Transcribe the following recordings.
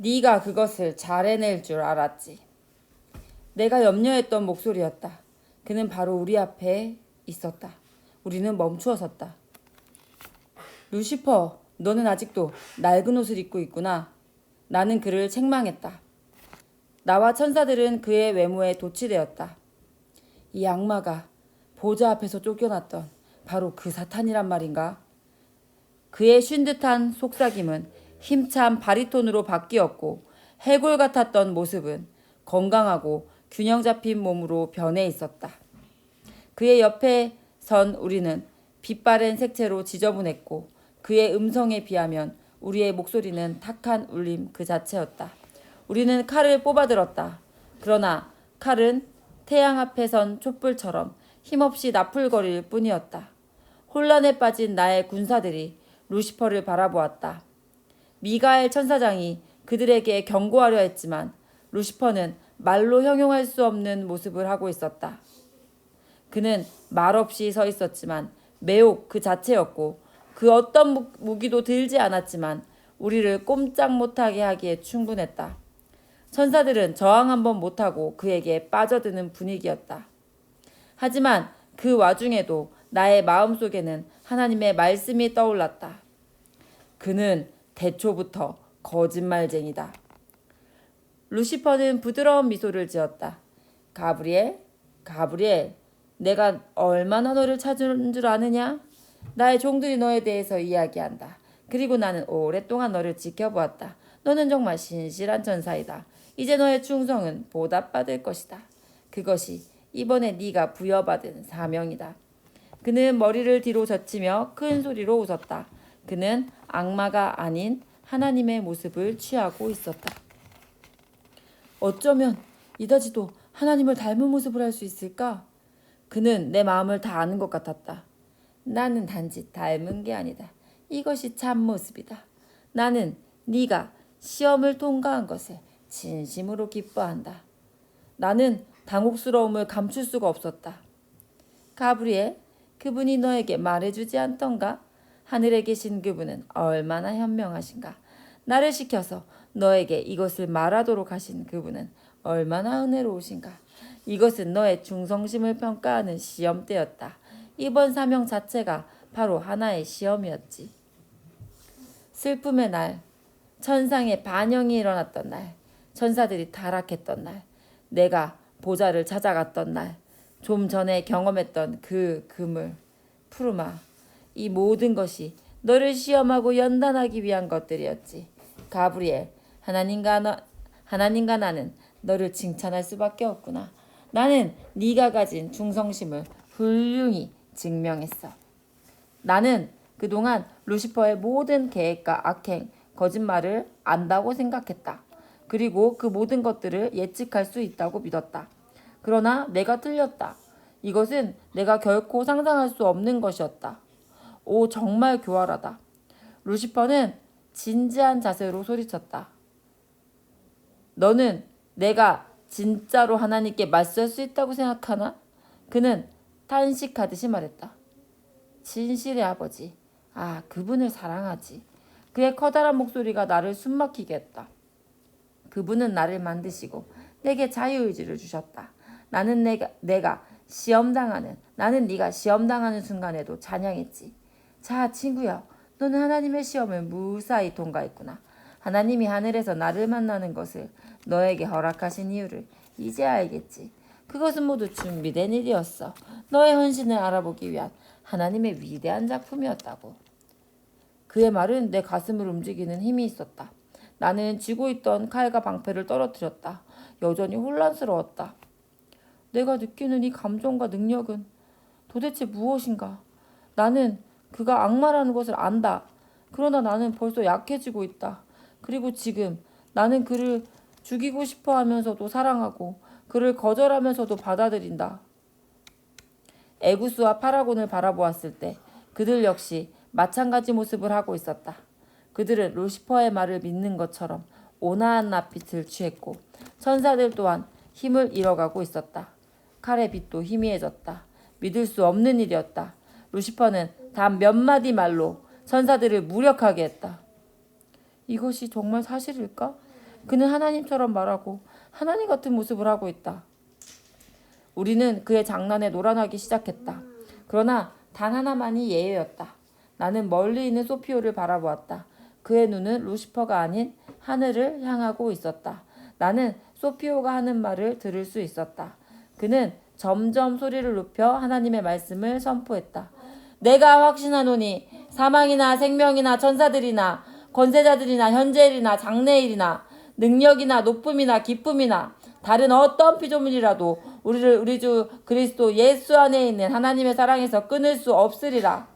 네가 그것을 잘 해낼 줄 알았지. 내가 염려했던 목소리였다. 그는 바로 우리 앞에 있었다. 우리는 멈추어 섰다. 루시퍼, 너는 아직도 낡은 옷을 입고 있구나. 나는 그를 책망했다. 나와 천사들은 그의 외모에 도취되었다. 이 악마가 보좌 앞에서 쫓겨났던 바로 그 사탄이란 말인가? 그의 쉰 듯한 속삭임은 힘찬 바리톤으로 바뀌었고 해골 같았던 모습은 건강하고 균형 잡힌 몸으로 변해 있었다. 그의 옆에 선 우리는 빛바랜 색채로 지저분했고 그의 음성에 비하면 우리의 목소리는 탁한 울림 그 자체였다. 우리는 칼을 뽑아들었다. 그러나 칼은 태양 앞에 선 촛불처럼 힘없이 나풀거릴 뿐이었다. 혼란에 빠진 나의 군사들이 루시퍼를 바라보았다. 미가엘 천사장이 그들에게 경고하려 했지만 루시퍼는 말로 형용할 수 없는 모습을 하고 있었다. 그는 말없이 서 있었지만 매혹 그 자체였고 그 어떤 무기도 들지 않았지만 우리를 꼼짝 못하게 하기에 충분했다. 천사들은 저항 한번 못하고 그에게 빠져드는 분위기였다. 하지만 그 와중에도 나의 마음속에는 하나님의 말씀이 떠올랐다. 그는 대초부터 거짓말쟁이다. 루시퍼는 부드러운 미소를 지었다. 가브리엘, 가브리엘, 내가 얼마나 너를 찾은 줄 아느냐? 나의 종들이 너에 대해서 이야기한다. 그리고 나는 오랫동안 너를 지켜보았다. 너는 정말 신실한 천사이다. 이제 너의 충성은 보답받을 것이다. 그것이 이번에 네가 부여받은 사명이다. 그는 머리를 뒤로 젖히며 큰 소리로 웃었다. 그는 악마가 아닌 하나님의 모습을 취하고 있었다. 어쩌면 이다지도 하나님을 닮은 모습을 할 수 있을까? 그는 내 마음을 다 아는 것 같았다. 나는 단지 닮은 게 아니다. 이것이 참 모습이다. 나는 네가 시험을 통과한 것에 진심으로 기뻐한다. 나는 당혹스러움을 감출 수가 없었다. 가브리엘, 그분이 너에게 말해주지 않던가? 하늘에 계신 그분은 얼마나 현명하신가? 나를 시켜서 너에게 이것을 말하도록 하신 그분은 얼마나 은혜로우신가? 이것은 너의 충성심을 평가하는 시험대였다. 이번 사명 자체가 바로 하나의 시험이었지. 슬픔의 날, 천상의 반영이 일어났던 날, 천사들이 타락했던 날, 내가 보좌를 찾아갔던 날, 좀 전에 경험했던 그 그물, 푸르마, 이 모든 것이 너를 시험하고 연단하기 위한 것들이었지. 가브리엘, 하나님과 나는 너를 칭찬할 수밖에 없구나. 나는 네가 가진 충성심을 훌륭히 증명했어. 나는 그동안 루시퍼의 모든 계획과 악행, 거짓말을 안다고 생각했다. 그리고 그 모든 것들을 예측할 수 있다고 믿었다. 그러나 내가 틀렸다. 이것은 내가 결코 상상할 수 없는 것이었다. 오, 정말 교활하다. 루시퍼는 진지한 자세로 소리쳤다. 너는 내가 진짜로 하나님께 맞설 수 있다고 생각하나? 그는 탄식하듯이 말했다. 진실의 아버지, 그분을 사랑하지. 그의 커다란 목소리가 나를 숨막히게 했다. 그분은 나를 만드시고 내게 자유의지를 주셨다. 나는 네가 시험당하는 순간에도 찬양했지. 자, 친구야, 너는 하나님의 시험을 무사히 통과했구나. 하나님이 하늘에서 나를 만나는 것을 너에게 허락하신 이유를 이제 알겠지. 그것은 모두 준비된 일이었어. 너의 헌신을 알아보기 위한 하나님의 위대한 작품이었다고. 그의 말은 내 가슴을 움직이는 힘이 있었다. 나는 쥐고 있던 칼과 방패를 떨어뜨렸다. 여전히 혼란스러웠다. 내가 느끼는 이 감정과 능력은 도대체 무엇인가? 나는 그가 악마라는 것을 안다. 그러나 나는 벌써 약해지고 있다. 그리고 지금 나는 그를 죽이고 싶어 하면서도 사랑하고 그를 거절하면서도 받아들인다. 에구스와 파라곤을 바라보았을 때 그들 역시 마찬가지 모습을 하고 있었다. 그들은 루시퍼의 말을 믿는 것처럼 온화한 낯빛을 취했고 천사들 또한 힘을 잃어가고 있었다. 칼의 빛도 희미해졌다. 믿을 수 없는 일이었다. 루시퍼는 단 몇 마디 말로 천사들을 무력하게 했다. 이것이 정말 사실일까? 그는 하나님처럼 말하고 하나님 같은 모습을 하고 있다. 우리는 그의 장난에 놀아나기 시작했다. 그러나 단 하나만이 예외였다. 나는 멀리 있는 소피오를 바라보았다. 그의 눈은 루시퍼가 아닌 하늘을 향하고 있었다. 나는 소피오가 하는 말을 들을 수 있었다. 그는 점점 소리를 높여 하나님의 말씀을 선포했다. 내가 확신하노니 사망이나 생명이나 천사들이나 권세자들이나 현재일이나 장래일이나 능력이나 높음이나 기쁨이나 다른 어떤 피조물이라도 우리를 우리 주 그리스도 예수 안에 있는 하나님의 사랑에서 끊을 수 없으리라.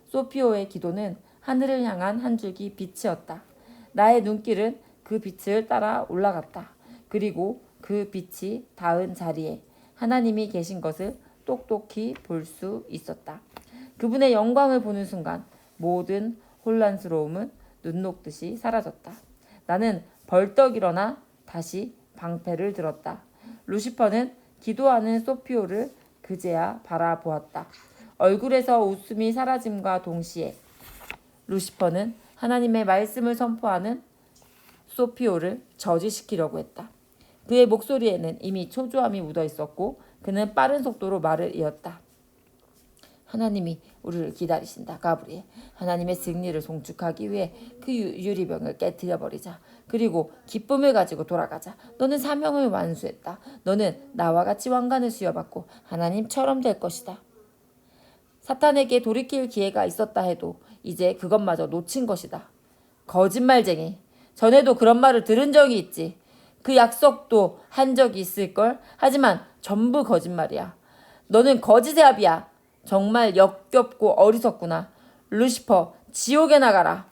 소피오의 기도는 하늘을 향한 한 줄기 빛이었다. 나의 눈길은 그 빛을 따라 올라갔다. 그리고 그 빛이 닿은 자리에 하나님이 계신 것을 똑똑히 볼 수 있었다. 그분의 영광을 보는 순간 모든 혼란스러움은 눈 녹듯이 사라졌다. 나는 벌떡 일어나 다시 방패를 들었다. 루시퍼는 기도하는 소피오를 그제야 바라보았다. 얼굴에서 웃음이 사라짐과 동시에 루시퍼는 하나님의 말씀을 선포하는 소피오를 저지시키려고 했다. 그의 목소리에는 이미 초조함이 묻어 있었고 그는 빠른 속도로 말을 이었다. 하나님이 우리를 기다리신다. 가브리엘. 하나님의 승리를 송축하기 위해 그 유리병을 깨뜨려버리자. 그리고 기쁨을 가지고 돌아가자. 너는 사명을 완수했다. 너는 나와 같이 왕관을 수여받고 하나님처럼 될 것이다. 사탄에게 돌이킬 기회가 있었다 해도 이제 그것마저 놓친 것이다. 거짓말쟁이. 전에도 그런 말을 들은 적이 있지. 그 약속도 한 적이 있을걸. 하지만 전부 거짓말이야. 너는 거짓의 합이야. 정말 역겹고 어리석구나. 루시퍼, 지옥에 나가라.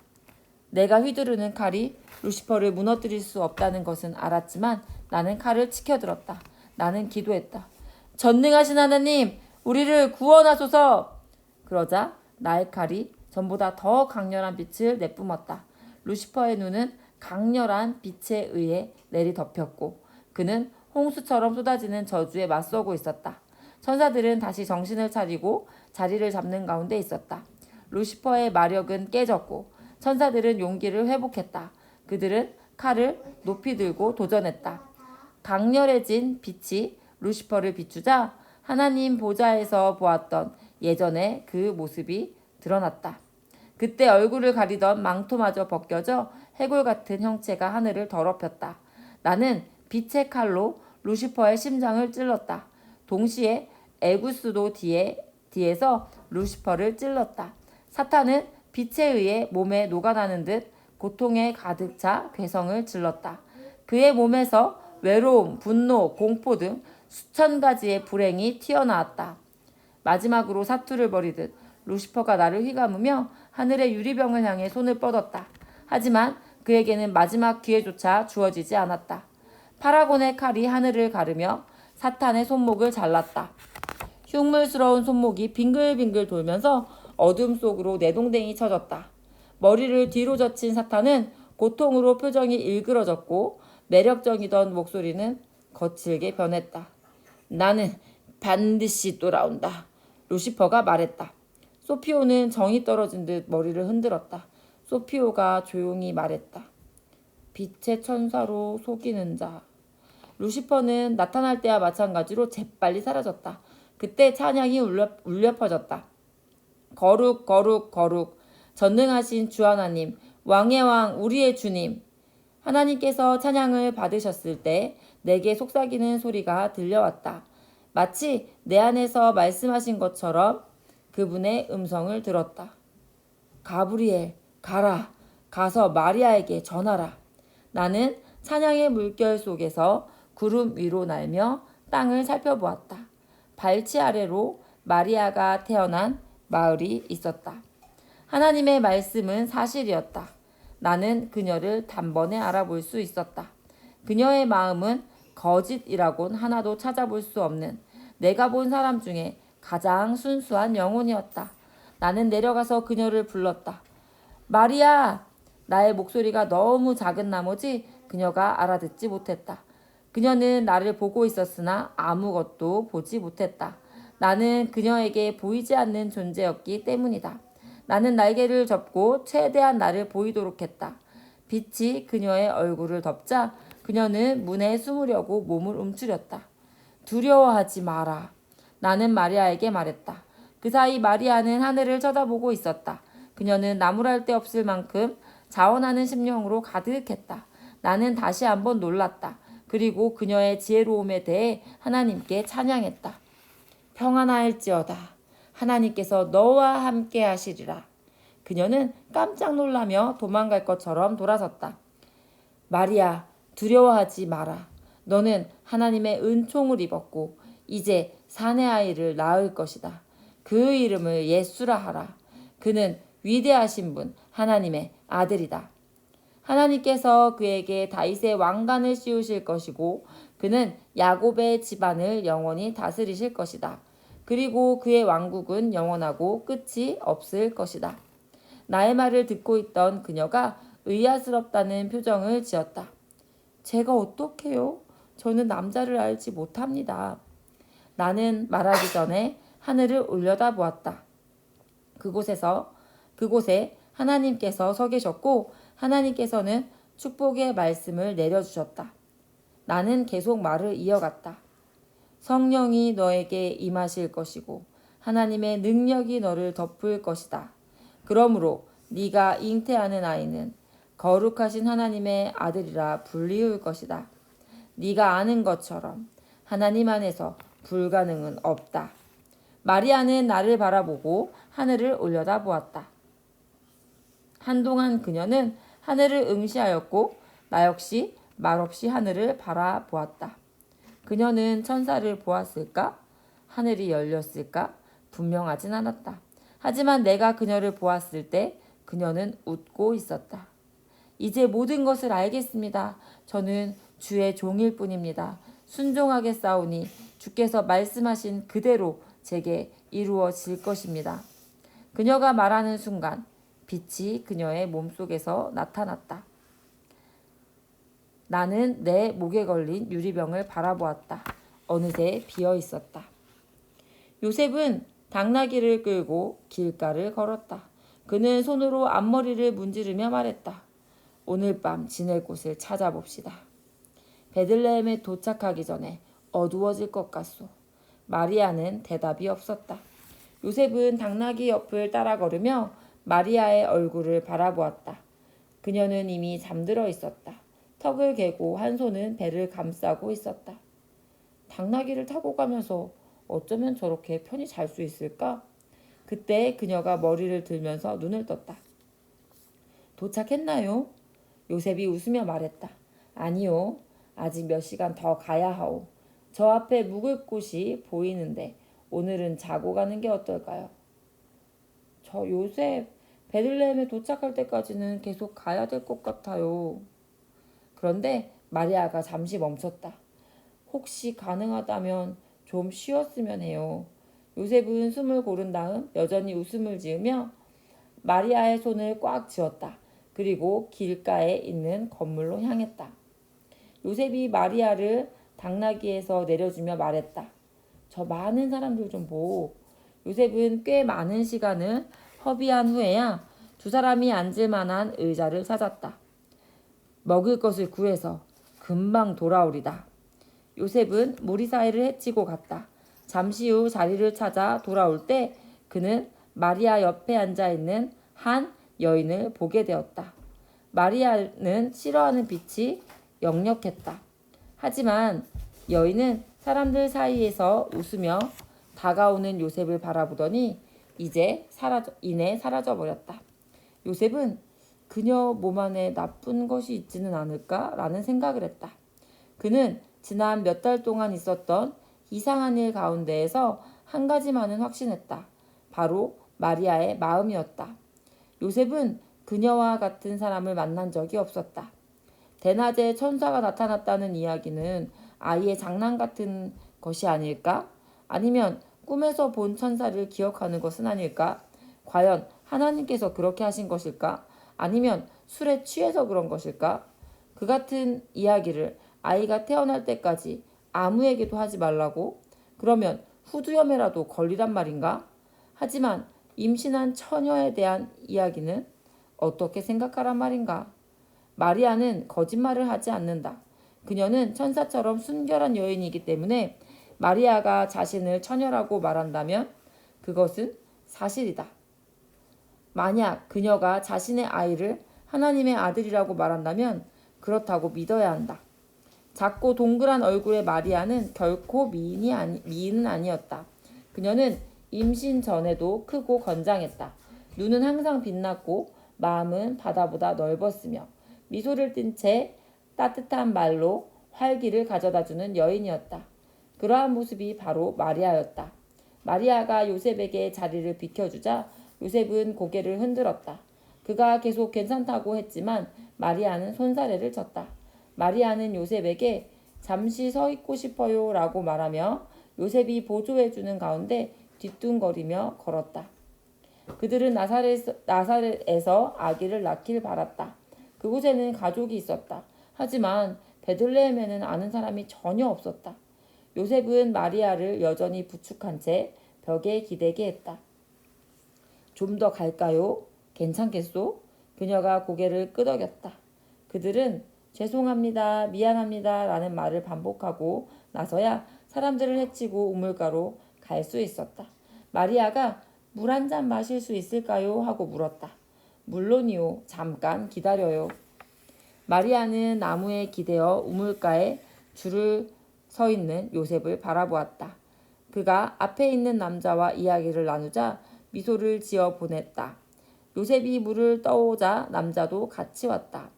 내가 휘두르는 칼이 루시퍼를 무너뜨릴 수 없다는 것은 알았지만 나는 칼을 치켜들었다. 나는 기도했다. 전능하신 하나님, 우리를 구원하소서. 그러자 나의 칼이 전보다 더 강렬한 빛을 내뿜었다. 루시퍼의 눈은 강렬한 빛에 의해 내리덮였고 그는 홍수처럼 쏟아지는 저주에 맞서고 있었다. 천사들은 다시 정신을 차리고 자리를 잡는 가운데 있었다. 루시퍼의 마력은 깨졌고 천사들은 용기를 회복했다. 그들은 칼을 높이 들고 도전했다. 강렬해진 빛이 루시퍼를 비추자 하나님 보좌에서 보았던 예전의 그 모습이 드러났다. 그때 얼굴을 가리던 망토마저 벗겨져 해골 같은 형체가 하늘을 더럽혔다. 나는 빛의 칼로 루시퍼의 심장을 찔렀다. 동시에 에구스도 뒤에서 루시퍼를 찔렀다. 사탄은 빛에 의해 몸에 녹아나는 듯 고통에 가득 차 괴성을 질렀다. 그의 몸에서 외로움, 분노, 공포 등 수천 가지의 불행이 튀어나왔다. 마지막으로 사투를 벌이듯 루시퍼가 나를 휘감으며 하늘의 유리병을 향해 손을 뻗었다. 하지만 그에게는 마지막 기회조차 주어지지 않았다. 파라곤의 칼이 하늘을 가르며 사탄의 손목을 잘랐다. 흉물스러운 손목이 빙글빙글 돌면서 어둠 속으로 내동댕이 쳐졌다. 머리를 뒤로 젖힌 사탄은 고통으로 표정이 일그러졌고 매력적이던 목소리는 거칠게 변했다. 나는 반드시 돌아온다. 루시퍼가 말했다. 소피오는 정이 떨어진 듯 머리를 흔들었다. 소피오가 조용히 말했다. 빛의 천사로 속이는 자. 루시퍼는 나타날 때와 마찬가지로 재빨리 사라졌다. 그때 찬양이 울려 퍼졌다. 거룩 거룩 거룩 전능하신 주 하나님, 왕의 왕 우리의 주님. 하나님께서 찬양을 받으셨을 때 내게 속삭이는 소리가 들려왔다. 마치 내 안에서 말씀하신 것처럼 그분의 음성을 들었다. 가브리엘, 가라. 가서 마리아에게 전하라. 나는 찬양의 물결 속에서 구름 위로 날며 땅을 살펴보았다. 발치 아래로 마리아가 태어난 마을이 있었다. 하나님의 말씀은 사실이었다. 나는 그녀를 단번에 알아볼 수 있었다. 그녀의 마음은 거짓이라곤 하나도 찾아볼 수 없는 내가 본 사람 중에 가장 순수한 영혼이었다. 나는 내려가서 그녀를 불렀다. 마리아! 나의 목소리가 너무 작은 나머지 그녀가 알아듣지 못했다. 그녀는 나를 보고 있었으나 아무것도 보지 못했다. 나는 그녀에게 보이지 않는 존재였기 때문이다. 나는 날개를 접고 최대한 나를 보이도록 했다. 빛이 그녀의 얼굴을 덮자 그녀는 문에 숨으려고 몸을 움츠렸다. 두려워하지 마라. 나는 마리아에게 말했다. 그 사이 마리아는 하늘을 쳐다보고 있었다. 그녀는 나무랄 데 없을 만큼 자원하는 심령으로 가득했다. 나는 다시 한번 놀랐다. 그리고 그녀의 지혜로움에 대해 하나님께 찬양했다. 평안하일지어다. 하나님께서 너와 함께 하시리라. 그녀는 깜짝 놀라며 도망갈 것처럼 돌아섰다. 마리아, 두려워하지 마라. 너는 하나님의 은총을 입었고 이제 사내 아이를 낳을 것이다. 그 이름을 예수라 하라. 그는 위대하신 분 하나님의 아들이다. 하나님께서 그에게 다윗의 왕관을 씌우실 것이고 그는 야곱의 집안을 영원히 다스리실 것이다. 그리고 그의 왕국은 영원하고 끝이 없을 것이다. 나의 말을 듣고 있던 그녀가 의아스럽다는 표정을 지었다. 제가 어떡해요? 저는 남자를 알지 못합니다. 나는 말하기 전에 하늘을 올려다보았다. 그곳에 하나님께서 서 계셨고 하나님께서는 축복의 말씀을 내려주셨다. 나는 계속 말을 이어갔다. 성령이 너에게 임하실 것이고 하나님의 능력이 너를 덮을 것이다. 그러므로 네가 잉태하는 아이는 거룩하신 하나님의 아들이라 불리울 것이다. 네가 아는 것처럼 하나님 안에서 불가능은 없다. 마리아는 나를 바라보고 하늘을 올려다보았다. 한동안 그녀는 하늘을 응시하였고 나 역시 말없이 하늘을 바라보았다. 그녀는 천사를 보았을까? 하늘이 열렸을까? 분명하진 않았다. 하지만 내가 그녀를 보았을 때 그녀는 웃고 있었다. 이제 모든 것을 알겠습니다. 저는 주의 종일 뿐입니다. 순종하게 싸우니 주께서 말씀하신 그대로 제게 이루어질 것입니다. 그녀가 말하는 순간 빛이 그녀의 몸속에서 나타났다. 나는 내 목에 걸린 유리병을 바라보았다. 어느새 비어 있었다. 요셉은 당나귀를 끌고 길가를 걸었다. 그는 손으로 앞머리를 문지르며 말했다. 오늘 밤 지낼 곳을 찾아봅시다. 베들레헴에 도착하기 전에 어두워질 것 같소. 마리아는 대답이 없었다. 요셉은 당나귀 옆을 따라 걸으며 마리아의 얼굴을 바라보았다. 그녀는 이미 잠들어 있었다. 턱을 개고 한 손은 배를 감싸고 있었다. 당나귀를 타고 가면서 어쩌면 저렇게 편히 잘 수 있을까? 그때 그녀가 머리를 들면서 눈을 떴다. 도착했나요? 요셉이 웃으며 말했다. 아니요. 아직 몇 시간 더 가야 하오. 저 앞에 묵을 곳이 보이는데 오늘은 자고 가는 게 어떨까요? 저 요셉, 베들레헴에 도착할 때까지는 계속 가야 될 것 같아요. 그런데 마리아가 잠시 멈췄다. 혹시 가능하다면 좀 쉬었으면 해요. 요셉은 숨을 고른 다음 여전히 웃음을 지으며 마리아의 손을 꽉 쥐었다. 그리고 길가에 있는 건물로 향했다. 요셉이 마리아를 당나귀에서 내려주며 말했다. 저 많은 사람들 좀 보. 요셉은 꽤 많은 시간을 허비한 후에야 두 사람이 앉을 만한 의자를 찾았다. 먹을 것을 구해서 금방 돌아오리다. 요셉은 무리 사이를 헤치고 갔다. 잠시 후 자리를 찾아 돌아올 때 그는 마리아 옆에 앉아있는 한 여인을 보게 되었다. 마리아는 싫어하는 빛이 역력했다. 하지만 여인은 사람들 사이에서 웃으며 다가오는 요셉을 바라보더니 이내 사라져버렸다. 요셉은 그녀 몸 안에 나쁜 것이 있지는 않을까라는 생각을 했다. 그는 지난 몇 달 동안 있었던 이상한 일 가운데에서 한 가지만은 확신했다. 바로 마리아의 마음이었다. 요셉은 그녀와 같은 사람을 만난 적이 없었다. 대낮에 천사가 나타났다는 이야기는 아이의 장난 같은 것이 아닐까? 아니면 꿈에서 본 천사를 기억하는 것은 아닐까? 과연 하나님께서 그렇게 하신 것일까? 아니면 술에 취해서 그런 것일까? 그 같은 이야기를 아이가 태어날 때까지 아무에게도 하지 말라고? 그러면 후두염에라도 걸리란 말인가? 하지만 임신한 처녀에 대한 이야기는 어떻게 생각하란 말인가? 마리아는 거짓말을 하지 않는다. 그녀는 천사처럼 순결한 여인이기 때문에 마리아가 자신을 처녀라고 말한다면 그것은 사실이다. 만약 그녀가 자신의 아이를 하나님의 아들이라고 말한다면 그렇다고 믿어야 한다. 작고 동그란 얼굴의 마리아는 결코 미인은 아니었다. 그녀는 임신 전에도 크고 건장했다. 눈은 항상 빛났고 마음은 바다보다 넓었으며 미소를 띤 채 따뜻한 말로 활기를 가져다주는 여인이었다. 그러한 모습이 바로 마리아였다. 마리아가 요셉에게 자리를 비켜주자 요셉은 고개를 흔들었다. 그가 계속 괜찮다고 했지만 마리아는 손사래를 쳤다. 마리아는 요셉에게 잠시 서 있고 싶어요 라고 말하며 요셉이 보조해주는 가운데 뒤뚱거리며 걸었다. 그들은 나사렛에서 아기를 낳길 바랐다. 그곳에는 가족이 있었다. 하지만 베들레헴에는 아는 사람이 전혀 없었다. 요셉은 마리아를 여전히 부축한 채 벽에 기대게 했다. 좀 더 갈까요? 괜찮겠소? 그녀가 고개를 끄덕였다. 그들은 죄송합니다, 미안합니다 라는 말을 반복하고 나서야 사람들을 해치고 우물가로 갈 수 있었다. 마리아가 물 한 잔 마실 수 있을까요? 하고 물었다. 물론이요. 잠깐 기다려요. 마리아는 나무에 기대어 우물가에 줄을 서 있는 요셉을 바라보았다. 그가 앞에 있는 남자와 이야기를 나누자 미소를 지어 보냈다. 요셉이 물을 떠오자 남자도 같이 왔다.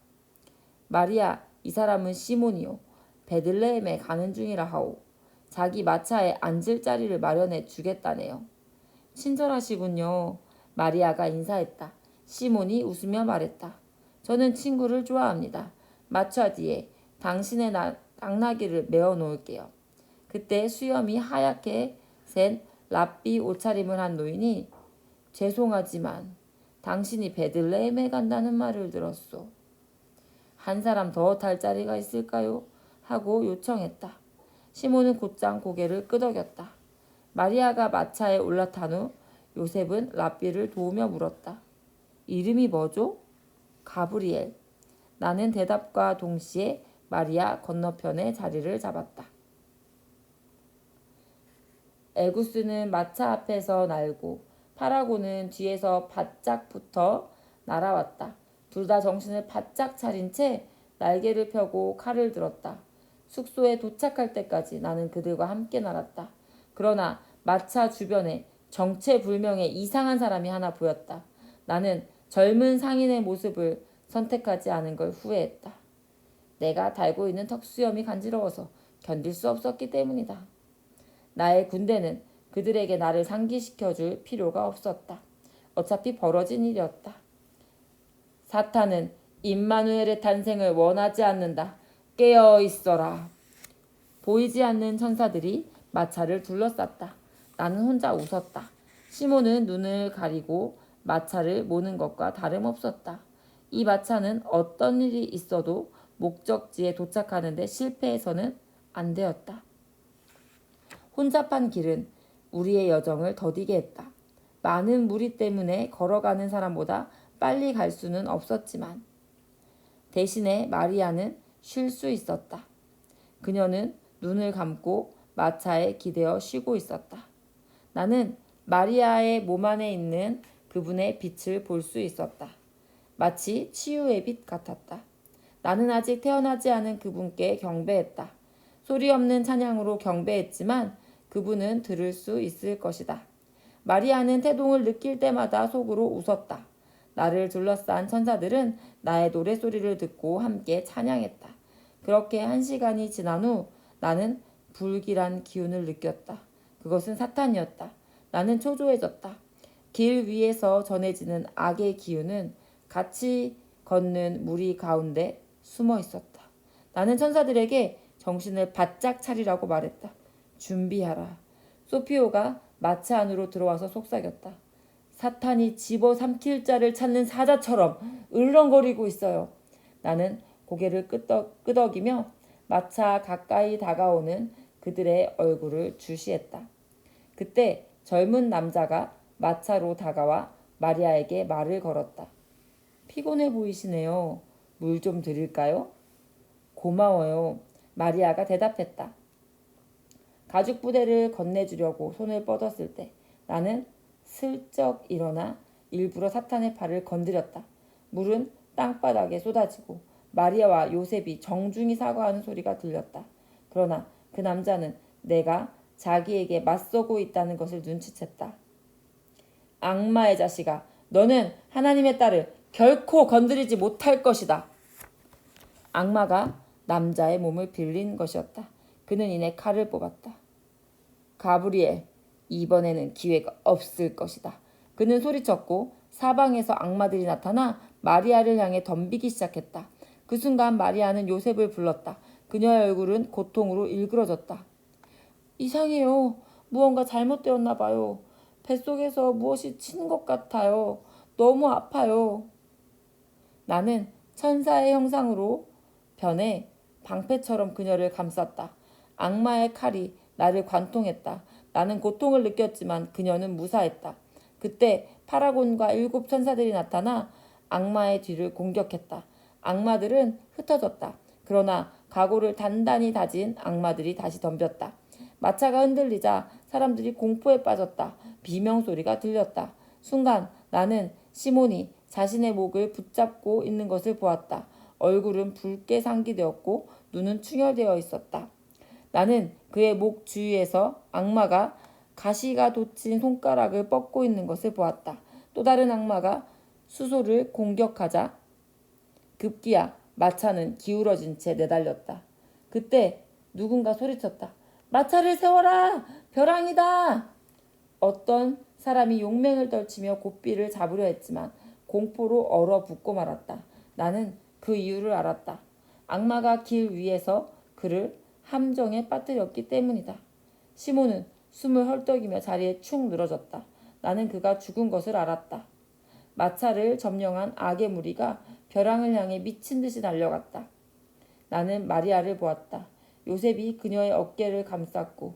마리아, 이 사람은 시몬이요. 베들레헴에 가는 중이라 하오. 자기 마차에 앉을 자리를 마련해 주겠다네요. 친절하시군요. 마리아가 인사했다. 시몬이 웃으며 말했다. 저는 친구를 좋아합니다. 마차 뒤에 당신의 당나귀를 메어 놓을게요. 그때 수염이 하얗게 센 랍비 옷차림을 한 노인이 죄송하지만 당신이 베들레헴에 간다는 말을 들었소. 한 사람 더 탈 자리가 있을까요? 하고 요청했다. 시몬은 곧장 고개를 끄덕였다. 마리아가 마차에 올라탄 후 요셉은 랍비를 도우며 물었다. 이름이 뭐죠? 가브리엘. 나는 대답과 동시에 마리아 건너편에 자리를 잡았다. 에구스는 마차 앞에서 날고 파라고는 뒤에서 바짝 붙어 날아왔다. 둘 다 정신을 바짝 차린 채 날개를 펴고 칼을 들었다. 숙소에 도착할 때까지 나는 그들과 함께 날았다. 그러나 마차 주변에 정체불명의 이상한 사람이 하나 보였다. 나는 젊은 상인의 모습을 선택하지 않은 걸 후회했다. 내가 달고 있는 턱수염이 간지러워서 견딜 수 없었기 때문이다. 나의 군대는 그들에게 나를 상기시켜줄 필요가 없었다. 어차피 벌어진 일이었다. 사탄은 임마누엘의 탄생을 원하지 않는다. 깨어 있어라. 보이지 않는 천사들이 마차를 둘러쌌다. 나는 혼자 웃었다. 시몬은 눈을 가리고 마차를 모는 것과 다름없었다. 이 마차는 어떤 일이 있어도 목적지에 도착하는데 실패해서는 안 되었다. 혼잡한 길은 우리의 여정을 더디게 했다. 많은 무리 때문에 걸어가는 사람보다 빨리 갈 수는 없었지만 대신에 마리아는 쉴 수 있었다. 그녀는 눈을 감고 마차에 기대어 쉬고 있었다. 나는 마리아의 몸 안에 있는 그분의 빛을 볼 수 있었다. 마치 치유의 빛 같았다. 나는 아직 태어나지 않은 그분께 경배했다. 소리 없는 찬양으로 경배했지만 그분은 들을 수 있을 것이다. 마리아는 태동을 느낄 때마다 속으로 웃었다. 나를 둘러싼 천사들은 나의 노랫소리를 듣고 함께 찬양했다. 그렇게 1시간이 지난 후 나는 불길한 기운을 느꼈다. 그것은 사탄이었다. 나는 초조해졌다. 길 위에서 전해지는 악의 기운은 같이 걷는 무리 가운데 숨어 있었다. 나는 천사들에게 정신을 바짝 차리라고 말했다. 준비하라. 소피오가 마차 안으로 들어와서 속삭였다. 사탄이 집어삼킬 자를 찾는 사자처럼 을렁거리고 있어요. 나는 고개를 끄덕이며 마차 가까이 다가오는 그들의 얼굴을 주시했다. 그때 젊은 남자가 마차로 다가와 마리아에게 말을 걸었다. 피곤해 보이시네요. 물 좀 드릴까요? 고마워요. 마리아가 대답했다. 가죽 부대를 건네주려고 손을 뻗었을 때 나는 슬쩍 일어나 일부러 사탄의 팔을 건드렸다. 물은 땅바닥에 쏟아지고 마리아와 요셉이 정중히 사과하는 소리가 들렸다. 그러나 그 남자는 내가 자기에게 맞서고 있다는 것을 눈치챘다. 악마의 자식아, 너는 하나님의 딸을 결코 건드리지 못할 것이다. 악마가 남자의 몸을 빌린 것이었다. 그는 이내 칼을 뽑았다. 가브리엘, 이번에는 기회가 없을 것이다. 그는 소리쳤고 사방에서 악마들이 나타나 마리아를 향해 덤비기 시작했다. 그 순간 마리아는 요셉을 불렀다. 그녀의 얼굴은 고통으로 일그러졌다. 이상해요. 무언가 잘못되었나 봐요. 뱃속에서 무엇이 치는 것 같아요. 너무 아파요. 나는 천사의 형상으로 변해 방패처럼 그녀를 감쌌다. 악마의 칼이 나를 관통했다. 나는 고통을 느꼈지만 그녀는 무사했다. 그때 파라곤과 7 천사들이 나타나 악마의 뒤를 공격했다. 악마들은 흩어졌다. 그러나 각오를 단단히 다진 악마들이 다시 덤볐다. 마차가 흔들리자 사람들이 공포에 빠졌다. 비명소리가 들렸다. 순간 나는 시몬이 자신의 목을 붙잡고 있는 것을 보았다. 얼굴은 붉게 상기되었고 눈은 충혈되어 있었다. 나는 그의 목 주위에서 악마가 가시가 돋친 손가락을 뻗고 있는 것을 보았다. 또 다른 악마가 수소를 공격하자 급기야 마차는 기울어진 채 내달렸다. 그때 누군가 소리쳤다. 마차를 세워라! 벼랑이다! 어떤 사람이 용맹을 떨치며 고삐를 잡으려 했지만 공포로 얼어붙고 말았다. 나는 그 이유를 알았다. 악마가 길 위에서 그를 함정에 빠뜨렸기 때문이다. 시몬은 숨을 헐떡이며 자리에 축 늘어졌다. 나는 그가 죽은 것을 알았다. 마차를 점령한 악의 무리가 벼랑을 향해 미친 듯이 달려갔다. 나는 마리아를 보았다. 요셉이 그녀의 어깨를 감쌌고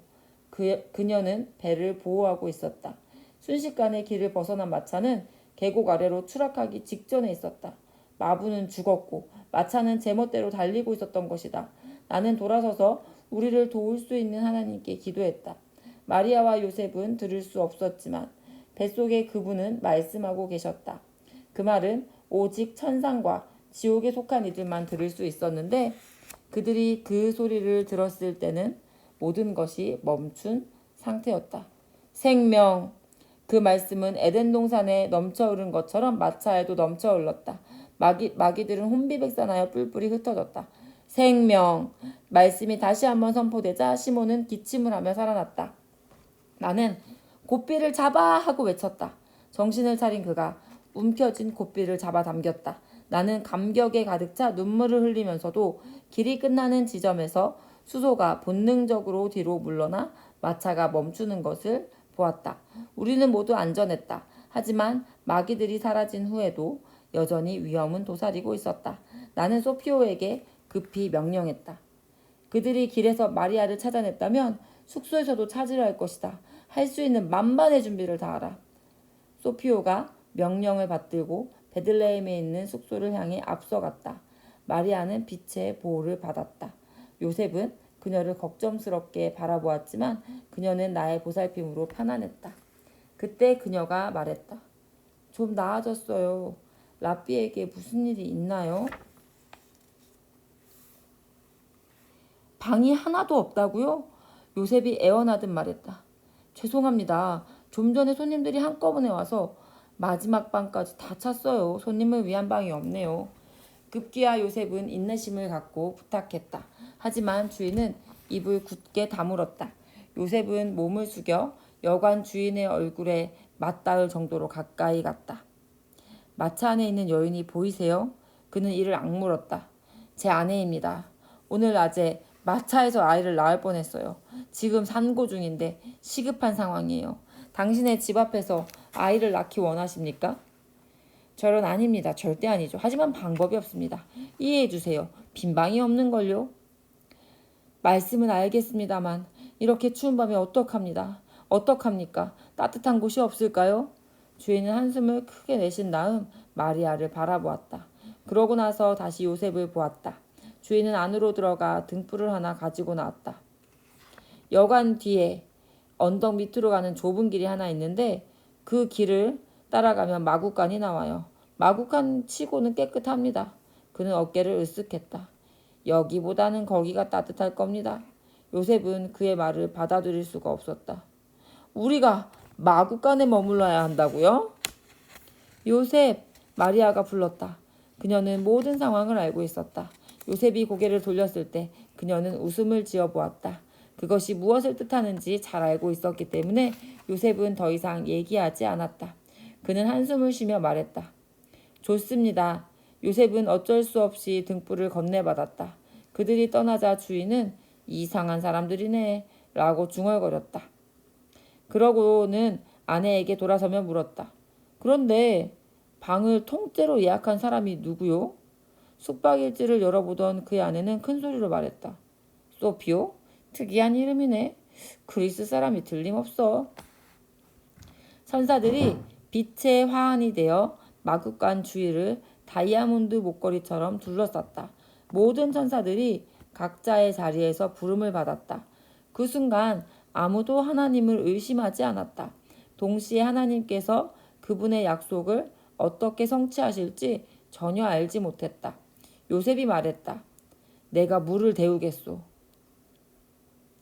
그녀는 배를 보호하고 있었다. 순식간에 길을 벗어난 마차는 계곡 아래로 추락하기 직전에 있었다. 마부는 죽었고 마차는 제멋대로 달리고 있었던 것이다. 나는 돌아서서 우리를 도울 수 있는 하나님께 기도했다. 마리아와 요셉은 들을 수 없었지만 뱃속에 그분은 말씀하고 계셨다. 그 말은 오직 천상과 지옥에 속한 이들만 들을 수 있었는데 그들이 그 소리를 들었을 때는 모든 것이 멈춘 상태였다. 생명! 그 말씀은 에덴 동산에 넘쳐 흐른 것처럼 마차에도 넘쳐 흘렀다. 마귀들은 혼비백산하여 뿔뿔이 흩어졌다. 생명! 말씀이 다시 한번 선포되자 시몬은 기침을 하며 살아났다. 나는 고삐를 잡아! 하고 외쳤다. 정신을 차린 그가 움켜진 고삐를 잡아 당겼다. 나는 감격에 가득 차 눈물을 흘리면서도 길이 끝나는 지점에서 수소가 본능적으로 뒤로 물러나 마차가 멈추는 것을 보았다. 우리는 모두 안전했다. 하지만 마귀들이 사라진 후에도 여전히 위험은 도사리고 있었다. 나는 소피오에게 급히 명령했다. 그들이 길에서 마리아를 찾아냈다면 숙소에서도 찾으려 할 것이다. 할 수 있는 만반의 준비를 다하라. 소피오가 명령을 받들고 베들레헴에 있는 숙소를 향해 앞서갔다. 마리아는 빛의 보호를 받았다. 요셉은 그녀를 걱정스럽게 바라보았지만 그녀는 나의 보살핌으로 편안했다. 그때 그녀가 말했다. 좀 나아졌어요. 라삐에게 무슨 일이 있나요? 방이 하나도 없다고요? 요셉이 애원하듯 말했다. 죄송합니다. 좀 전에 손님들이 한꺼번에 와서 마지막 방까지 다 찼어요. 손님을 위한 방이 없네요. 급기야 요셉은 인내심을 갖고 부탁했다. 하지만 주인은 입을 굳게 다물었다. 요셉은 몸을 숙여 여관 주인의 얼굴에 맞닿을 정도로 가까이 갔다. 마차 안에 있는 여인이 보이세요? 그는 이를 악물었다. 제 아내입니다. 오늘 낮에 마차에서 아이를 낳을 뻔했어요. 지금 산고 중인데 시급한 상황이에요. 당신의 집 앞에서 아이를 낳기 원하십니까? 저런 아닙니다. 절대 아니죠. 하지만 방법이 없습니다. 이해해 주세요. 빈 방이 없는걸요. 말씀은 알겠습니다만 이렇게 추운 밤에 어떡합니까? 따뜻한 곳이 없을까요? 주인은 한숨을 크게 내쉰 다음 마리아를 바라보았다. 그러고 나서 다시 요셉을 보았다. 주인은 안으로 들어가 등불을 하나 가지고 나왔다. 여관 뒤에 언덕 밑으로 가는 좁은 길이 하나 있는데 그 길을 따라가면 마구간이 나와요. 마구간 치고는 깨끗합니다. 그는 어깨를 으쓱했다. 여기보다는 거기가 따뜻할 겁니다. 요셉은 그의 말을 받아들일 수가 없었다. 우리가 마구간에 머물러야 한다고요? 요셉, 마리아가 불렀다. 그녀는 모든 상황을 알고 있었다. 요셉이 고개를 돌렸을 때 그녀는 웃음을 지어 보았다. 그것이 무엇을 뜻하는지 잘 알고 있었기 때문에 요셉은 더 이상 얘기하지 않았다. 그는 한숨을 쉬며 말했다. 좋습니다. 요셉은 어쩔 수 없이 등불을 건네받았다. 그들이 떠나자 주인은 이상한 사람들이네 라고 중얼거렸다. 그러고는 아내에게 돌아서며 물었다. 그런데 방을 통째로 예약한 사람이 누구요? 숙박일지를 열어보던 그의 아내는 큰 소리로 말했다. 소피오? 특이한 이름이네. 그리스 사람이 틀림없어. 천사들이 빛의 화환이 되어 마구간 주위를 다이아몬드 목걸이처럼 둘러쌌다. 모든 천사들이 각자의 자리에서 부름을 받았다. 그 순간 아무도 하나님을 의심하지 않았다. 동시에 하나님께서 그분의 약속을 어떻게 성취하실지 전혀 알지 못했다. 요셉이 말했다. 내가 물을 데우겠소.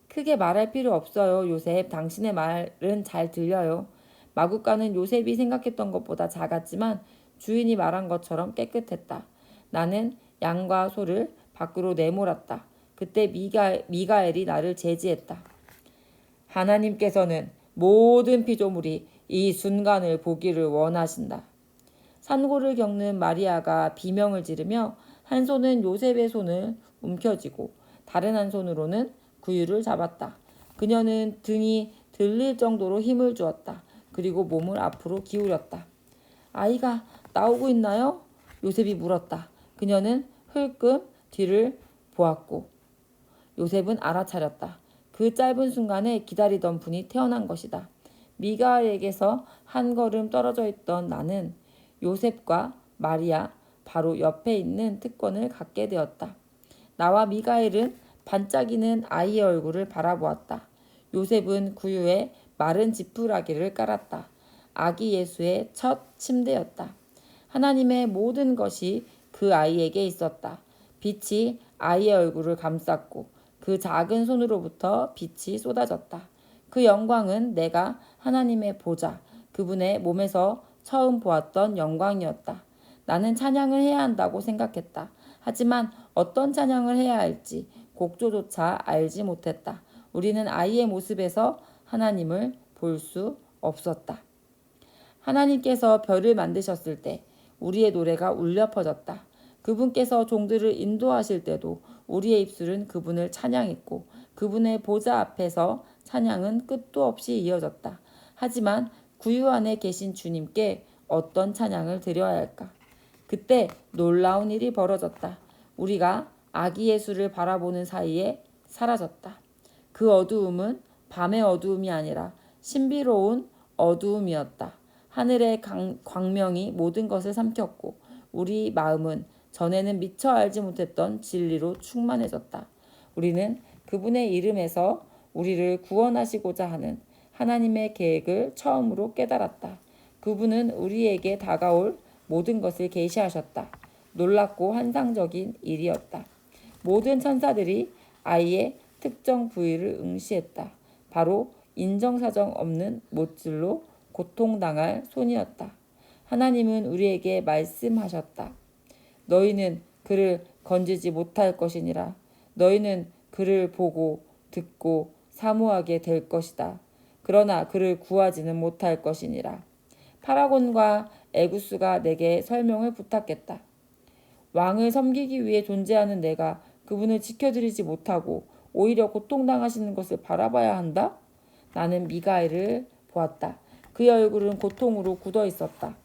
크게 말할 필요 없어요, 요셉. 당신의 말은 잘 들려요. 마구간은 요셉이 생각했던 것보다 작았지만 주인이 말한 것처럼 깨끗했다. 나는 양과 소를 밖으로 내몰았다. 그때 미가엘이 나를 제지했다. 하나님께서는 모든 피조물이 이 순간을 보기를 원하신다. 산고를 겪는 마리아가 비명을 지르며 한 손은 요셉의 손을 움켜쥐고 다른 한 손으로는 구유를 잡았다. 그녀는 등이 들릴 정도로 힘을 주었다. 그리고 몸을 앞으로 기울였다. 아이가 나오고 있나요? 요셉이 물었다. 그녀는 흘끔 뒤를 보았고 요셉은 알아차렸다. 그 짧은 순간에 기다리던 분이 태어난 것이다. 미가엘에게서 한 걸음 떨어져 있던 나는 요셉과 마리아 바로 옆에 있는 특권을 갖게 되었다. 나와 미가엘은 반짝이는 아이의 얼굴을 바라보았다. 요셉은 구유에 마른 지푸라기를 깔았다. 아기 예수의 첫 침대였다. 하나님의 모든 것이 그 아이에게 있었다. 빛이 아이의 얼굴을 감쌌고 그 작은 손으로부터 빛이 쏟아졌다. 그 영광은 내가 하나님의 보좌, 그분의 몸에서 처음 보았던 영광이었다. 나는 찬양을 해야 한다고 생각했다. 하지만 어떤 찬양을 해야 할지 곡조조차 알지 못했다. 우리는 아이의 모습에서 하나님을 볼 수 없었다. 하나님께서 별을 만드셨을 때 우리의 노래가 울려 퍼졌다. 그분께서 종들을 인도하실 때도 우리의 입술은 그분을 찬양했고 그분의 보좌 앞에서 찬양은 끝도 없이 이어졌다. 하지만 구유 안에 계신 주님께 어떤 찬양을 드려야 할까? 그때 놀라운 일이 벌어졌다. 우리가 아기 예수를 바라보는 사이에 사라졌다. 그 어두움은 밤의 어두움이 아니라 신비로운 어두움이었다. 하늘의 광명이 모든 것을 삼켰고 우리 마음은 전에는 미처 알지 못했던 진리로 충만해졌다. 우리는 그분의 이름에서 우리를 구원하시고자 하는 하나님의 계획을 처음으로 깨달았다. 그분은 우리에게 다가올 모든 것을 계시하셨다. 놀랍고 환상적인 일이었다. 모든 천사들이 아이의 특정 부위를 응시했다. 바로 인정사정 없는 못질로 고통당할 손이었다. 하나님은 우리에게 말씀하셨다. 너희는 그를 건지지 못할 것이니라. 너희는 그를 보고 듣고 사모하게 될 것이다. 그러나 그를 구하지는 못할 것이니라. 파라곤과 에구스가 내게 설명을 부탁했다. 왕을 섬기기 위해 존재하는 내가 그분을 지켜드리지 못하고 오히려 고통당하시는 것을 바라봐야 한다? 나는 미가엘을 보았다. 그의 얼굴은 고통으로 굳어 있었다.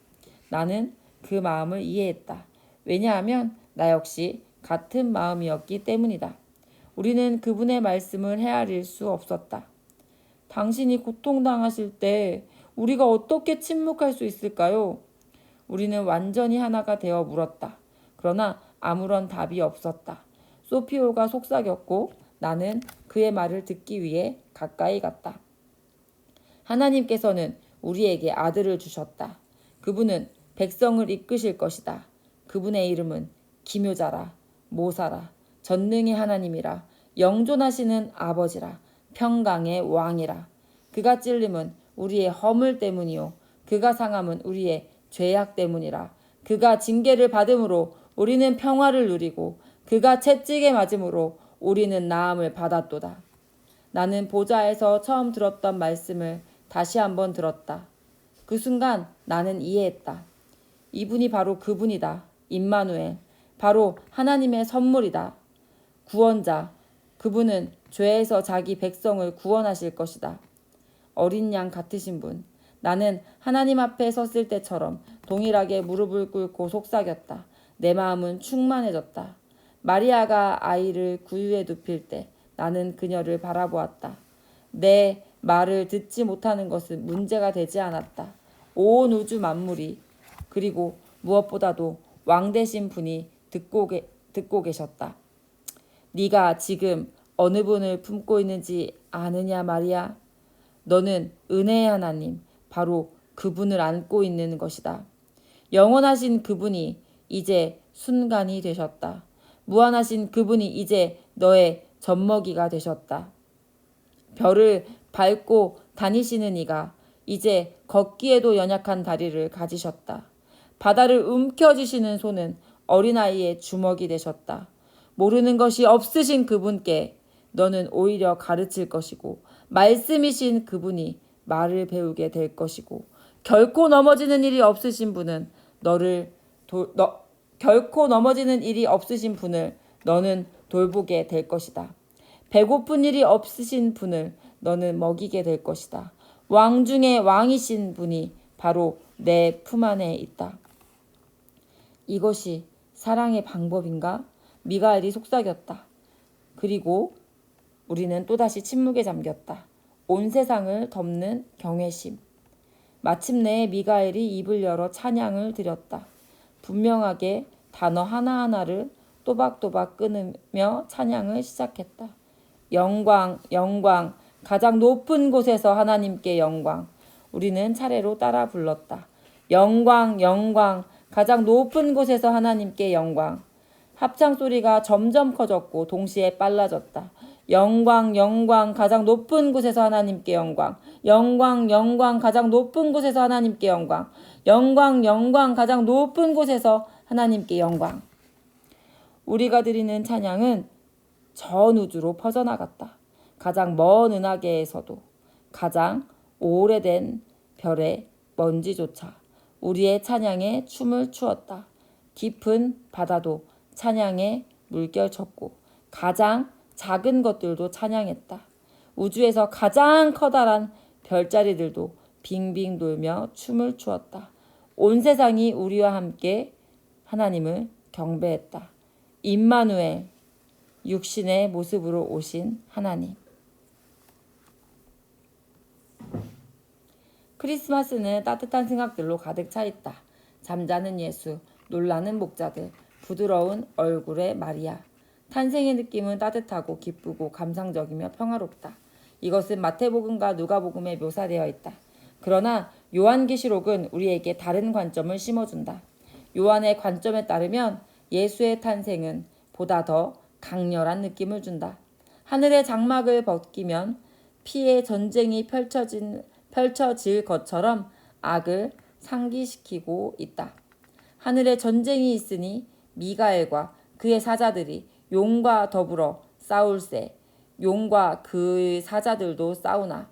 나는 그 마음을 이해했다. 왜냐하면 나 역시 같은 마음이었기 때문이다. 우리는 그분의 말씀을 헤아릴 수 없었다. 당신이 고통당하실 때 우리가 어떻게 침묵할 수 있을까요? 우리는 완전히 하나가 되어 물었다. 그러나 아무런 답이 없었다. 소피오가 속삭였고 나는 그의 말을 듣기 위해 가까이 갔다. 하나님께서는 우리에게 아들을 주셨다. 그분은 백성을 이끄실 것이다. 그분의 이름은 기묘자라, 모사라, 전능의 하나님이라, 영존하시는 아버지라, 평강의 왕이라. 그가 찔림은 우리의 허물 때문이요 그가 상함은 우리의 죄악 때문이라. 그가 징계를 받음으로 우리는 평화를 누리고 그가 채찍에 맞음으로 우리는 나음을 받았도다. 나는 보좌에서 처음 들었던 말씀을 다시 한번 들었다. 그 순간 나는 이해했다. 이분이 바로 그분이다. 임마누엘. 바로 하나님의 선물이다. 구원자. 그분은 죄에서 자기 백성을 구원하실 것이다. 어린 양 같으신 분. 나는 하나님 앞에 섰을 때처럼 동일하게 무릎을 꿇고 속삭였다. 내 마음은 충만해졌다. 마리아가 아이를 구유에 눕힐 때 나는 그녀를 바라보았다. 내 말을 듣지 못하는 것은 문제가 되지 않았다. 온 우주 만물이 그리고 무엇보다도 왕 되신 분이 듣고 계셨다. 네가 지금 어느 분을 품고 있는지 아느냐 마리아? 너는 은혜의 하나님, 바로 그분을 안고 있는 것이다. 영원하신 그분이 이제 순간이 되셨다. 무한하신 그분이 이제 너의 젖먹이가 되셨다. 별을 밟고 다니시는 이가 이제 걷기에도 연약한 다리를 가지셨다. 바다를 움켜쥐시는 손은 어린아이의 주먹이 되셨다. 모르는 것이 없으신 그분께 너는 오히려 가르칠 것이고 말씀이신 그분이 말을 배우게 될 것이고 결코 넘어지는 일이 없으신 분은 결코 넘어지는 일이 없으신 분을 너는 돌보게 될 것이다. 배고픈 일이 없으신 분을 너는 먹이게 될 것이다. 왕 중에 왕이신 분이 바로 내 품 안에 있다. 이것이 사랑의 방법인가? 미가엘이 속삭였다. 그리고 우리는 또다시 침묵에 잠겼다. 온 세상을 덮는 경외심. 마침내 미가엘이 입을 열어 찬양을 드렸다. 분명하게 단어 하나하나를 또박또박 끊으며 찬양을 시작했다. 영광, 영광, 가장 높은 곳에서 하나님께 영광. 우리는 차례로 따라 불렀다. 영광, 영광, 가장 높은 곳에서 하나님께 영광. 합창 소리가 점점 커졌고 동시에 빨라졌다. 영광, 영광, 가장 높은 곳에서 하나님께 영광. 영광, 영광, 가장 높은 곳에서 하나님께 영광. 영광, 영광, 가장 높은 곳에서 하나님께 영광. 우리가 드리는 찬양은 전 우주로 퍼져나갔다. 가장 먼 은하계에서도 가장 오래된 별의 먼지조차 우리의 찬양에 춤을 추었다. 깊은 바다도 찬양에 물결쳤고 가장 작은 것들도 찬양했다. 우주에서 가장 커다란 별자리들도 빙빙 돌며 춤을 추었다. 온 세상이 우리와 함께 하나님을 경배했다. 임마누엘, 육신의 모습으로 오신 하나님. 크리스마스는 따뜻한 생각들로 가득 차 있다. 잠자는 예수, 놀라는 목자들, 부드러운 얼굴의 마리아. 탄생의 느낌은 따뜻하고 기쁘고 감상적이며 평화롭다. 이것은 마태복음과 누가복음에 묘사되어 있다. 그러나 요한계시록은 우리에게 다른 관점을 심어준다. 요한의 관점에 따르면 예수의 탄생은 보다 더 강렬한 느낌을 준다. 하늘의 장막을 벗기면 피의 전쟁이 펼쳐질 것처럼 악을 상기시키고 있다. 하늘에 전쟁이 있으니 미가엘과 그의 사자들이 용과 더불어 싸울세. 용과 그의 사자들도 싸우나.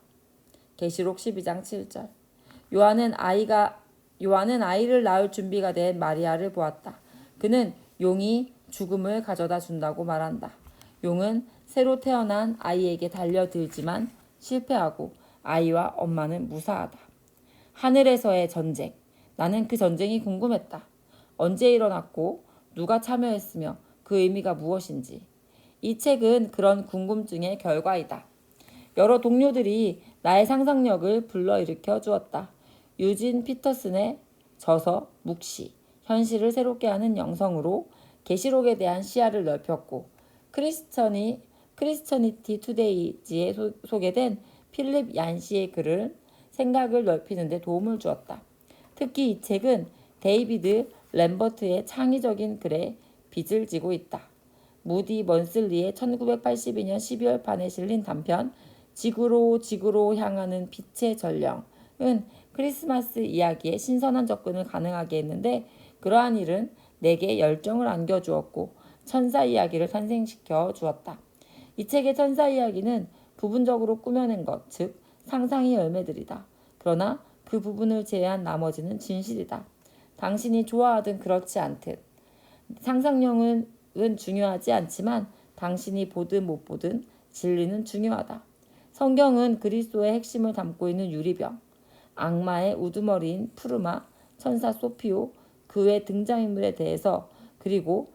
계시록 12장 7절. 요한은 아이를 낳을 준비가 된 마리아를 보았다. 그는 용이 죽음을 가져다 준다고 말한다. 용은 새로 태어난 아이에게 달려들지만 실패하고 아이와 엄마는 무사하다. 하늘에서의 전쟁. 나는 그 전쟁이 궁금했다. 언제 일어났고 누가 참여했으며 그 의미가 무엇인지. 이 책은 그런 궁금증의 결과이다. 여러 동료들이 나의 상상력을 불러일으켜 주었다. 유진 피터슨의 저서 묵시, 현실을 새롭게 하는 영성으로 계시록에 대한 시야를 넓혔고 크리스처니티 투데이지에 소개된 필립 얀시의 글은 생각을 넓히는 데 도움을 주었다. 특히 이 책은 데이비드 램버트의 창의적인 글에 빚을 지고 있다. 무디 먼슬리의 1982년 12월판에 실린 단편 지구로 향하는 빛의 전령은 크리스마스 이야기에 신선한 접근을 가능하게 했는데, 그러한 일은 내게 열정을 안겨주었고 천사 이야기를 탄생시켜 주었다. 이 책의 천사 이야기는 부분적으로 꾸며낸 것, 즉 상상의 열매들이다. 그러나 그 부분을 제외한 나머지는 진실이다. 당신이 좋아하든 그렇지 않든 상상력은 중요하지 않지만 당신이 보든 못 보든 진리는 중요하다. 성경은 그리스도의 핵심을 담고 있는 유리병, 악마의 우두머리인 푸르마, 천사 소피오, 그 외 등장인물에 대해서, 그리고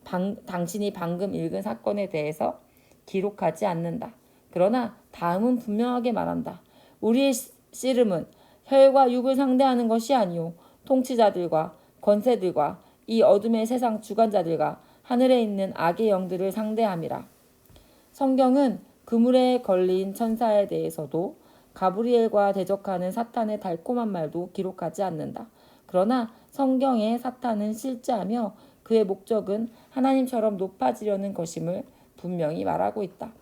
당신이 방금 읽은 사건에 대해서 기록하지 않는다. 그러나 다음은 분명하게 말한다. 우리의 씨름은 혈과 육을 상대하는 것이 아니오 통치자들과 권세들과 이 어둠의 세상 주관자들과 하늘에 있는 악의 영들을 상대함이라. 성경은 그물에 걸린 천사에 대해서도 가브리엘과 대적하는 사탄의 달콤한 말도 기록하지 않는다. 그러나 성경에 사탄은 실제하며 그의 목적은 하나님처럼 높아지려는 것임을 분명히 말하고 있다.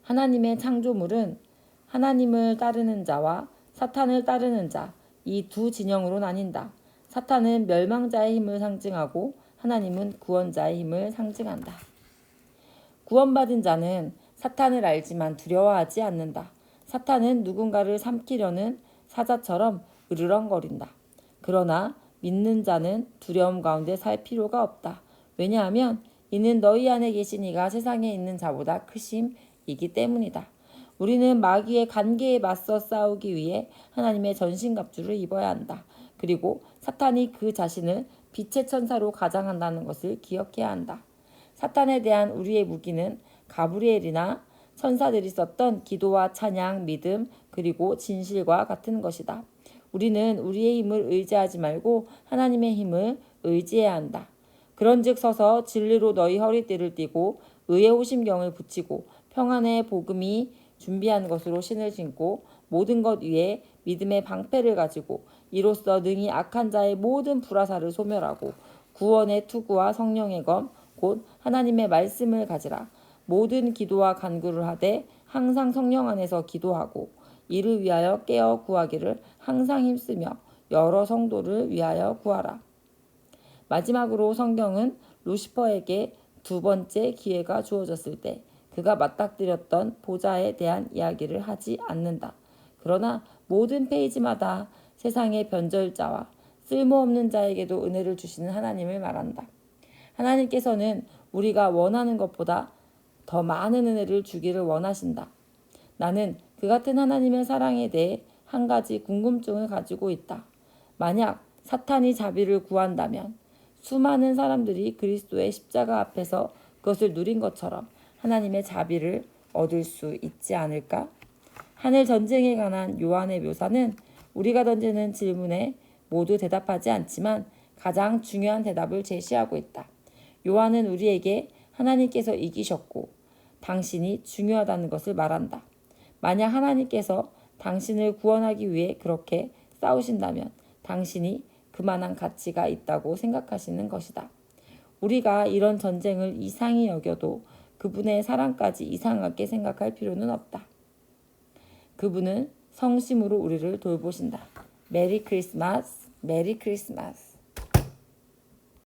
하나님의 창조물은 하나님을 따르는 자와 사탄을 따르는 자, 이 두 진영으로 나뉜다. 사탄은 멸망자의 힘을 상징하고 하나님은 구원자의 힘을 상징한다. 구원받은 자는 사탄을 알지만 두려워하지 않는다. 사탄은 누군가를 삼키려는 사자처럼 으르렁거린다. 그러나 믿는 자는 두려움 가운데 살 필요가 없다. 왜냐하면 이는 너희 안에 계신 이가 세상에 있는 자보다 크심이기 때문이다. 우리는 마귀의 관계에 맞서 싸우기 위해 하나님의 전신갑주를 입어야 한다. 그리고 사탄이 그 자신을 빛의 천사로 가장한다는 것을 기억해야 한다. 사탄에 대한 우리의 무기는 가브리엘이나 천사들이 썼던 기도와 찬양, 믿음, 그리고 진실과 같은 것이다. 우리는 우리의 힘을 의지하지 말고 하나님의 힘을 의지해야 한다. 그런즉 서서 진리로 너희 허리띠를 띠고 의의 호심경을 붙이고 평안의 복음이 준비한 것으로 신을 신고 모든 것 위에 믿음의 방패를 가지고 이로써 능히 악한 자의 모든 불화살을 소멸하고 구원의 투구와 성령의 검 곧 하나님의 말씀을 가지라. 모든 기도와 간구를 하되 항상 성령 안에서 기도하고 이를 위하여 깨어 구하기를 항상 힘쓰며 여러 성도를 위하여 구하라. 마지막으로 성경은 루시퍼에게 두 번째 기회가 주어졌을 때 그가 맞닥뜨렸던 보좌에 대한 이야기를 하지 않는다. 그러나 모든 페이지마다 세상의 변절자와 쓸모없는 자에게도 은혜를 주시는 하나님을 말한다. 하나님께서는 우리가 원하는 것보다 더 많은 은혜를 주기를 원하신다. 나는 그 같은 하나님의 사랑에 대해 한 가지 궁금증을 가지고 있다. 만약 사탄이 자비를 구한다면 수많은 사람들이 그리스도의 십자가 앞에서 그것을 누린 것처럼 하나님의 자비를 얻을 수 있지 않을까? 하늘 전쟁에 관한 요한의 묘사는 우리가 던지는 질문에 모두 대답하지 않지만 가장 중요한 대답을 제시하고 있다. 요한은 우리에게 하나님께서 이기셨고 당신이 중요하다는 것을 말한다. 만약 하나님께서 당신을 구원하기 위해 그렇게 싸우신다면 당신이 그만한 가치가 있다고 생각하시는 것이다. 우리가 이런 전쟁을 이상히 여겨도 그분의 사랑까지 이상하게 생각할 필요는 없다. 그분은 성심으로 우리를 돌보신다. 메리 크리스마스, 메리 크리스마스.